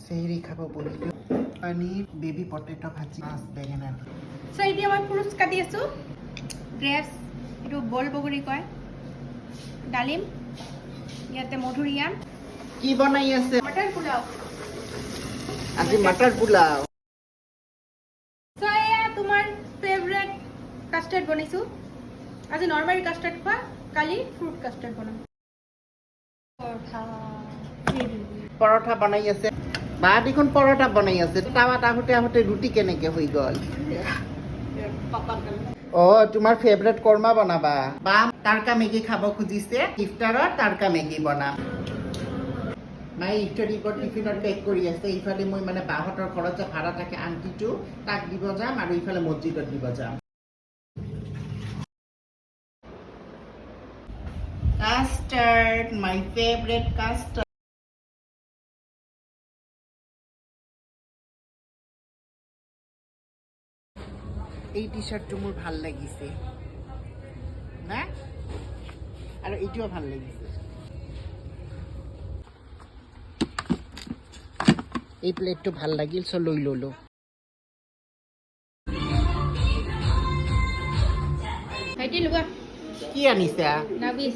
সেহৰি খাব বহিলো paneer baby potato ভাজি মাছ বেঙেনা সো এতিয়া মই ফ্ৰুটছ কাটি আছো গ্ৰেপছ এইটো বল বগৰী কয় ডালিম ইয়াতে মধুৰিআম কি বনাই আছে মটৰ পোলাও আজি মটৰ পোলাও সো এয়া তোমাৰ ফেভৰেট কাষ্টাৰ্ড বনাইছো আজি নৰ্মেল কাষ্টাৰ্ড খোৱা কালি ফ্ৰুট কাষ্টাৰ্ড বনাম পৰঠা বনাই আছে বা দেখোন পৰঠা বনাই আছে টাৱাত আহোঁতে আহোঁতে ৰুটি কেনেকে হৈ গ'ল তোমাৰ ফেভৰেট কৰ্মা বনাবা বা তাৰকা মেগী খাব খুজিছে ইফতাৰত তাৰকা মেগী বনাম মায়ে ইফতাৰিকৰ টিফিনত পেক কৰি আছে ইফালে মই মানে বাহঁতৰ ঘৰত যে ভাড়া থাকে আণ্টিটো তাক দিব যাম আৰু ইফালে মছজিদত দিব যাম কাষ্টাৰ্ড মাই ফেভৰেট কাষ্টাৰ্ড এই টি শাৰ্টটো মোৰ ভাল লাগিছে না আৰু এইটোও ভাল লাগিছে এই প্লেটটো ভাল লাগিল চ লৈ ললো ভাইটি লোৱা কি আনিছা নাবিছ